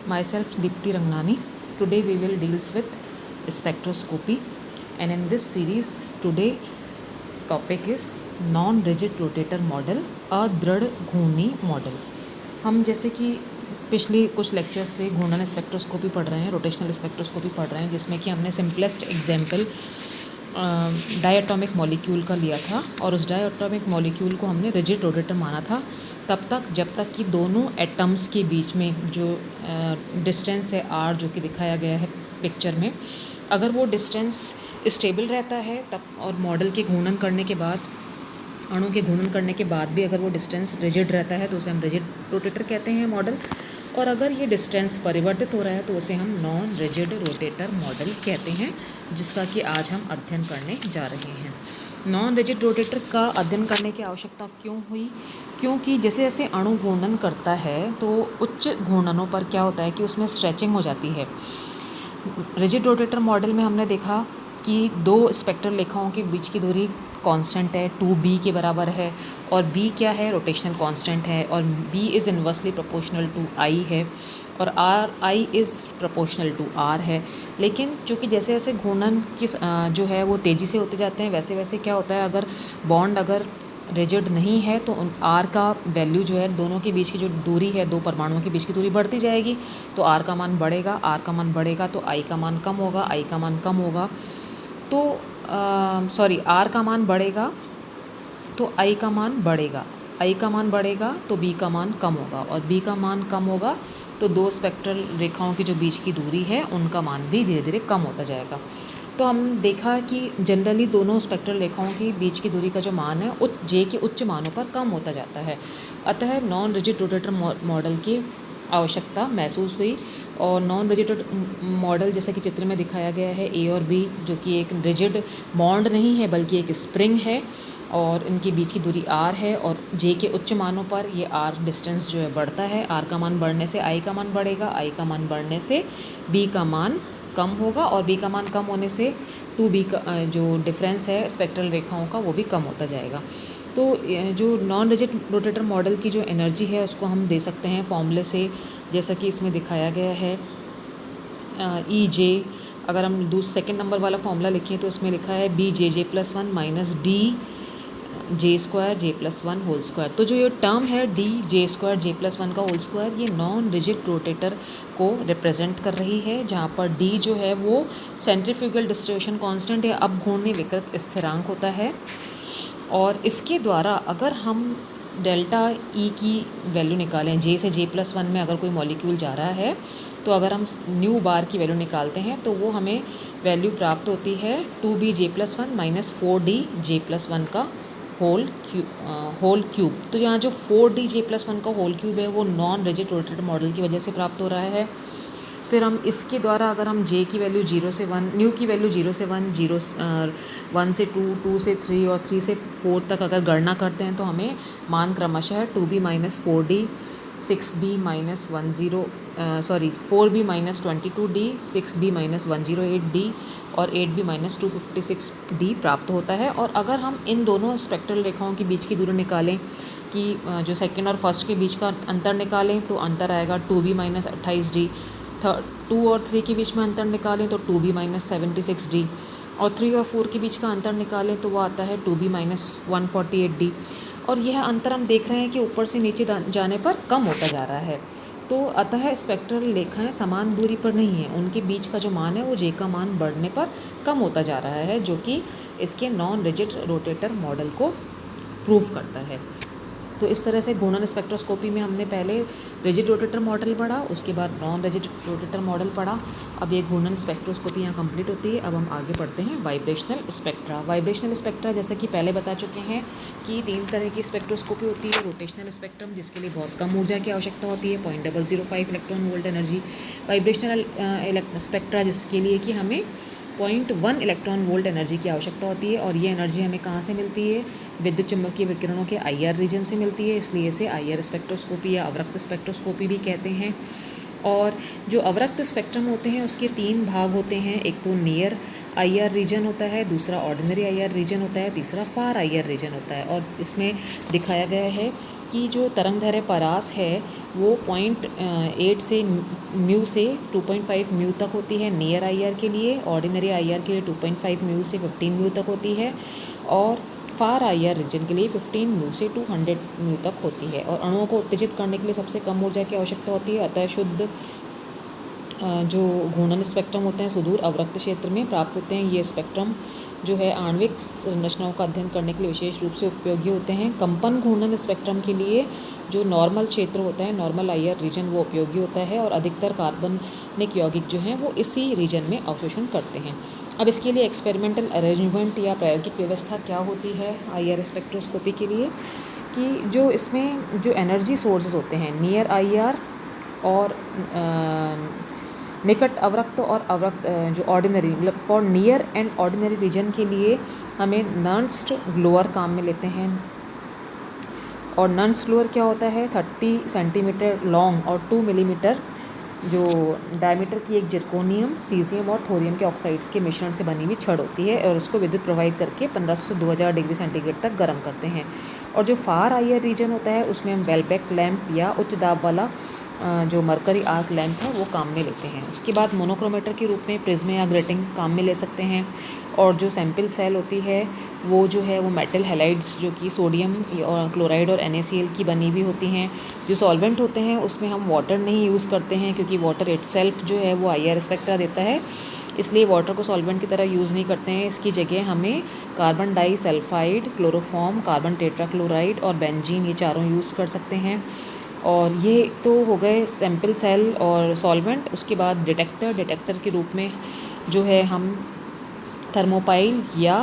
Myself Deepti Rangnani. Today we will deals with spectroscopy, and in this series today topic is non-rigid rotator model, अदृढ़ घूर्णी model. हम जैसे कि पिछले कुछ lectures से घूर्णन स्पेक्ट्रोस्कोपी पढ़ रहे हैं, रोटेशनल स्पेक्ट्रोस्कोपी पढ़ रहे हैं, जिसमें कि हमने सिंपलेस्ट एग्जाम्पल डायटोमिक मॉलिक्यूल का लिया था और उस डायटोमिक मॉलिक्यूल को हमने रिजिड रोटेटर माना था तब तक जब तक कि दोनों एटम्स के बीच में जो डिस्टेंस है आर, जो कि दिखाया गया है पिक्चर में, अगर वो डिस्टेंस स्टेबल रहता है तब और मॉडल के घूर्णन करने के बाद, अणु के घूर्णन करने के बाद भी अगर वो डिस्टेंस रिजिड रहता है तो उसे हम रिजिड रोटेटर कहते हैं मॉडल। और अगर ये डिस्टेंस परिवर्तित हो रहा है तो उसे हम नॉन रिजिड रोटेटर मॉडल कहते हैं, जिसका कि आज हम अध्ययन करने जा रहे हैं। नॉन रिजिड रोटेटर का अध्ययन करने की आवश्यकता क्यों हुई? क्योंकि जैसे जैसे अणु घूर्णन करता है तो उच्च घूर्णनों पर क्या होता है कि उसमें स्ट्रेचिंग हो जाती है। रिजिड रोटेटर मॉडल में हमने देखा कि दो स्पेक्ट्रल रेखाओं के बीच की दूरी कांस्टेंट है, 2b के बराबर है, और b क्या है? रोटेशनल कांस्टेंट है, और b is inversely proportional to i है, और i is proportional to r है। लेकिन चूँकि जैसे जैसे घूर्णन की जो है वो तेज़ी से होते जाते हैं, वैसे वैसे क्या होता है, अगर बॉन्ड अगर रिजिड नहीं है तो r का वैल्यू जो है, दोनों के बीच की जो दूरी है, दो परमाणुओं के बीच की दूरी बढ़ती जाएगी, तो r का मान बढ़ेगा, r का मान बढ़ेगा तो i का मान कम होगा, i का मान कम होगा तो r का मान बढ़ेगा तो i का मान बढ़ेगा, i का मान बढ़ेगा तो b का मान कम होगा, और b का मान कम होगा तो दो स्पेक्ट्रल रेखाओं की जो बीच की दूरी है उनका मान भी धीरे धीरे कम होता जाएगा। तो हम देखा कि जनरली दोनों स्पेक्ट्रल रेखाओं की बीच की दूरी का जो मान है जे के उच्च मानों पर कम होता जाता है। अतः नॉन रिजिड रोटेटर मॉडल की आवश्यकता महसूस हुई, और नॉन रिजिड मॉडल जैसा कि चित्र में दिखाया गया है, ए और बी जो कि एक रिजिड बॉन्ड नहीं है बल्कि एक स्प्रिंग है, और इनके बीच की दूरी r है, और j के उच्च मानों पर ये r डिस्टेंस जो है बढ़ता है। r का मान बढ़ने से i का मान बढ़ेगा, i का मान बढ़ने से b का मान कम होगा, और b का मान कम होने से 2b का जो डिफरेंस है स्पेक्ट्रल रेखाओं का वो भी कम होता जाएगा। तो जो नॉन रिजिड रोटेटर मॉडल की जो एनर्जी है उसको हम दे सकते हैं फॉर्मूले से, जैसा कि इसमें दिखाया गया है। ई जे, अगर हम सेकेंड नंबर वाला फॉर्मूला लिखें तो उसमें लिखा है B J J plus one minus D J square J plus one whole square. तो जो ये टर्म है D J square J plus one का होल स्क्वायर, ये नॉन रिजिड रोटेटर को रिप्रेजेंट कर रही है, जहाँ पर डी जो है वो सेंट्रीफ्यूगल डिस्ट्रीब्यूशन कांस्टेंट या अपघूर्णी विकृत स्थिरांक होता है। और इसके द्वारा अगर हम डेल्टा ई की वैल्यू निकालें, जे से जे प्लस वन में अगर कोई मॉलिक्यूल जा रहा है तो अगर हम न्यू बार की वैल्यू निकालते हैं तो वो हमें वैल्यू प्राप्त होती है 2b जे प्लस वन माइनस 4d जे प्लस वन का होल क्यूब। तो यहाँ जो 4d जे प्लस वन का होल क्यूब है वो नॉन रिजिड रोटेटर मॉडल की वजह से प्राप्त हो रहा है। फिर हम इसके द्वारा अगर हम j की वैल्यू 0 से 1, न्यू की वैल्यू 0 से 1, 1 से 2, 2 से 3 और 3 से 4 तक अगर गणना करते हैं तो हमें मान क्रमशः 2b minus 4d, 6b minus 4b minus 22d, 6b minus 108d और 8b माइनस 256d प्राप्त होता है। और अगर हम इन दोनों स्पेक्ट्रल रेखाओं के बीच की दूरी निकालें कि जो सेकेंड और फर्स्ट के बीच का अंतर निकालें तो अंतर आएगा 2b माइनस 28d, 2 और 3 के बीच में अंतर निकालें तो 2b माइनस 76d, और 3 और 4 के बीच का अंतर निकालें तो वो आता है 2b माइनस 148d। और यह अंतर हम देख रहे हैं कि ऊपर से नीचे जाने पर कम होता जा रहा है। तो अतः स्पेक्ट्रल रेखाएं समान दूरी पर नहीं हैं, उनके बीच का जो मान है वो जे का मान बढ़ने पर कम होता जा रहा है, जो कि इसके नॉन रिजिड रोटेटर मॉडल को प्रूव करता है। तो इस तरह से घूर्णन स्पेक्ट्रोस्कोपी में हमने पहले रिजिड रोटेटर मॉडल पढ़ा, उसके बाद नॉन रिजिड रोटेटर मॉडल पढ़ा। अब ये घूर्णन स्पेक्ट्रोस्कोपी यहाँ कंप्लीट होती है। अब हम आगे पढ़ते हैं वाइब्रेशनल स्पेक्ट्रा। वाइब्रेशनल स्पेक्ट्रा जैसा कि पहले बता चुके हैं कि 3 तरह की स्पेक्ट्रोस्कोपी होती है। रोटेशनल स्पेक्ट्रम, जिसके लिए बहुत कम ऊर्जा की आवश्यकता होती है, 0.005 electron volt energy. Vibrational spectra, जिसके लिए कि हमें 0.1 इलेक्ट्रॉन वोल्ट एनर्जी की आवश्यकता होती है, और ये एनर्जी हमें कहाँ से मिलती है? विद्युत चुम्बकीय विकिरणों के IR रीजन से मिलती है, इसलिए इसे IR स्पेक्ट्रोस्कोपी या अवरक्त स्पेक्ट्रोस्कोपी भी कहते हैं। और जो अवरक्त स्पेक्ट्रम होते हैं उसके 3 भाग होते हैं। एक तो नियर IR रीजन होता है, दूसरा ऑर्डिनरी IR रीजन होता है, तीसरा फार IR रीजन होता है। और इसमें दिखाया गया है कि जो तरंगदैर्घ्य परास है वो 0.8 से म्यू से 2.5 म्यू तक होती है नियर IR के लिए, ऑर्डिनरी IR के लिए 2.5 म्यू से 15 म्यू तक होती है, और फार IR रीजन के लिए 15 म्यू से 200 म्यू तक होती है। और अणुओं को उत्तेजित करने के लिए सबसे कम ऊर्जा की आवश्यकता होती है, अतः शुद्ध जो घूर्णन स्पेक्ट्रम होते हैं सुदूर अवरक्त क्षेत्र में प्राप्त होते हैं। ये स्पेक्ट्रम जो है आणविक संरचनाओं का अध्ययन करने के लिए विशेष रूप से उपयोगी होते हैं। कंपन घूर्णन स्पेक्ट्रम के लिए जो नॉर्मल क्षेत्र होता है, नॉर्मल IR रीजन, वो उपयोगी होता है, और अधिकतर कार्बनिक यौगिक जो हैं वो इसी रीजन में अवशोषण करते हैं। अब इसके लिए एक्सपेरिमेंटल अरेंजमेंट या प्रायोगिक व्यवस्था क्या होती है IR स्पेक्ट्रोस्कोपी के लिए, कि जो इसमें जो एनर्जी सोर्सेज होते हैं नियर IR और निकट अवरक्त और अवरक्त जो ऑर्डिनरी, मतलब far near and ordinary region के लिए हमें नर्स्ट ग्लोअर काम में लेते हैं। और नर्स्ट ग्लोअर क्या होता है, 30 सेंटीमीटर लॉन्ग और 2 मिलीमीटर जो डायमीटर की एक जिरकोनियम, सीजियम और थोरियम के ऑक्साइड्स के मिश्रण से बनी हुई छड़ होती है, और उसको विद्युत प्रवाहित करके 1500 से 2000 डिग्री सेंटीग्रेड तक गर्म करते हैं। और जो फार IR रीजन होता है उसमें हम वेलबेक लैंप या उच्च दाब वाला जो मरकरी आर्क लैंप है वो काम में लेते हैं। उसके बाद मोनोक्रोमेटर के रूप में प्रिज्म या ग्रेटिंग काम में ले सकते हैं। और जो सैंपल सेल होती है वो जो है वो मेटल हैलाइड्स जो कि सोडियम और क्लोराइड और NaCl की बनी हुई होती हैं। जो सॉल्वेंट होते हैं उसमें हम वाटर नहीं यूज़ करते हैं, क्योंकि वाटर इटसेल्फ जो है वो IR स्पेक्ट्रा देता है, इसलिए वाटर को सॉल्वेंट की तरह यूज़ नहीं करते हैं। इसकी जगह हमें carbon disulphide, chloroform, carbon tetrachloride और बेंजीन, ये चारों यूज़ कर सकते हैं। और ये तो हो गए सैंपल सेल और सॉल्वेंट। उसके बाद डिटेक्टर के रूप में जो है हम थर्मोपाइल या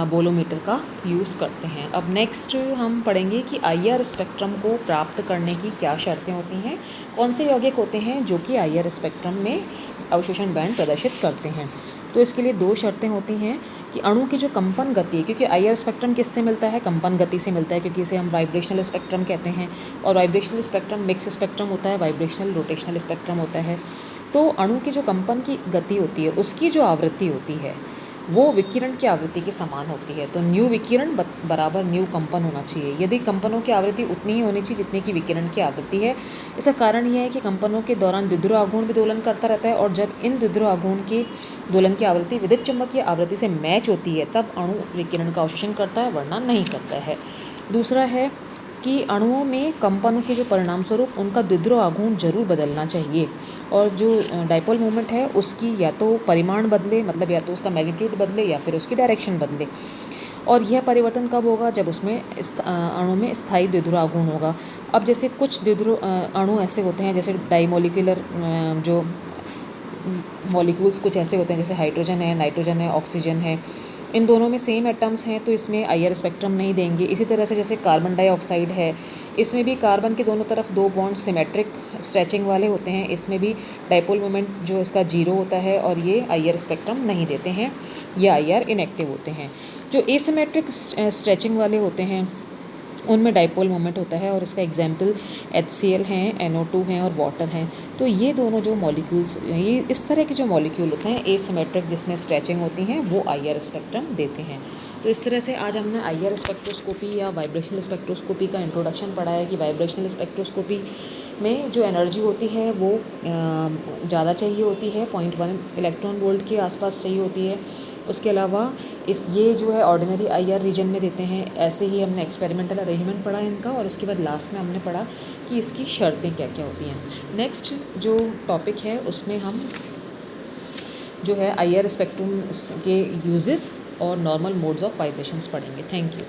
बोलोमीटर का यूज़ करते हैं। अब नेक्स्ट हम पढ़ेंगे कि IR स्पेक्ट्रम को प्राप्त करने की क्या शर्तें होती हैं, कौन से यौगिक होते हैं जो कि IR स्पेक्ट्रम में अवशोषण बैंड प्रदर्शित करते हैं। तो इसके लिए 2 शर्तें होती हैं कि अणु की जो कंपन गति है, क्योंकि IR स्पेक्ट्रम किससे मिलता है, कंपन गति से मिलता है, क्योंकि इसे हम वाइब्रेशनल स्पेक्ट्रम कहते हैं। और वाइब्रेशनल स्पेक्ट्रम मिक्स स्पेक्ट्रम होता है, वाइब्रेशनल रोटेशनल स्पेक्ट्रम होता है। तो अणु की जो कंपन की गति होती है उसकी जो आवृत्ति होती है वो विकिरण की आवृत्ति के समान होती है। तो न्यू विकिरण बराबर न्यू कंपन होना चाहिए। यदि कंपनों की आवृत्ति उतनी ही होनी चाहिए जितनी की विकिरण की आवृत्ति है। इसका कारण यह है कि कंपनों के दौरान द्विध्रुव आघूर्ण भी दोलन करता रहता है, और जब इन द्विध्रुव आघूर्ण की दोलन की आवृत्ति विद्युत चुम्बकीय आवृत्ति से मैच होती है तब अणु विकिरण का अवशोषण करता है, वरना नहीं करता है। दूसरा है कि अणुओं में कंपनों के जो परिणाम स्वरूप उनका द्विध्रुव आघूर्ण जरूर बदलना चाहिए, और जो डाइपोल मोमेंट है उसकी या तो परिमाण बदले, मतलब या तो उसका मैग्नीट्यूड बदले या फिर उसकी डायरेक्शन बदले। और यह परिवर्तन कब होगा, जब उसमें अणु में स्थायी द्विध्रुव आघूर्ण होगा। अब जैसे कुछ द्विध्रुव अणु ऐसे होते हैं, जैसे डाईमोलिकुलर जो मॉलिक्यूल्स कुछ ऐसे होते हैं, जैसे हाइड्रोजन है, नाइट्रोजन है, ऑक्सीजन है, इन दोनों में सेम एटम्स हैं तो इसमें IR स्पेक्ट्रम नहीं देंगे। इसी तरह से जैसे कार्बन डाइऑक्साइड है, इसमें भी कार्बन के दोनों तरफ 2 बॉन्ड सिमेट्रिक स्ट्रेचिंग वाले होते हैं, इसमें भी डाइपोल मोमेंट जो इसका 0 होता है, और ये IR स्पेक्ट्रम नहीं देते हैं, ये IR इनएक्टिव होते हैं। जो एसिमेट्रिक स्ट्रेचिंग वाले होते हैं उनमें डाइपोल मोमेंट होता है, और इसका एग्जाम्पल HCl हैं, NO2 हैं और वाटर हैं। तो ये दोनों जो मॉलिक्यूल्स, ये इस तरह के जो मॉलिक्यूल होते हैं एसिमेट्रिक जिसमें स्ट्रेचिंग होती हैं, वो IR स्पेक्ट्रम देते हैं। तो इस तरह से आज हमने IR स्पेक्ट्रोस्कोपी या वाइब्रेशनल स्पेक्ट्रोस्कोपी का इंट्रोडक्शन पढ़ा है कि वाइब्रेशनल स्पेक्ट्रोस्कोपी में जो एनर्जी होती है वो ज़्यादा चाहिए होती है, 0.1 इलेक्ट्रॉन वोल्ट के आसपास चाहिए होती है। उसके अलावा ये जो है ऑर्डिनरी IR रीजन में देते हैं। ऐसे ही हमने एक्सपेरिमेंटल अरेंजमेंट पढ़ा इनका, और उसके बाद लास्ट में हमने पढ़ा कि इसकी शर्तें क्या क्या होती हैं। नेक्स्ट जो टॉपिक है उसमें हम जो है IR स्पेक्ट्रम के यूजेस और नॉर्मल मोड्स ऑफ वाइब्रेशंस पढ़ेंगे। Thank you.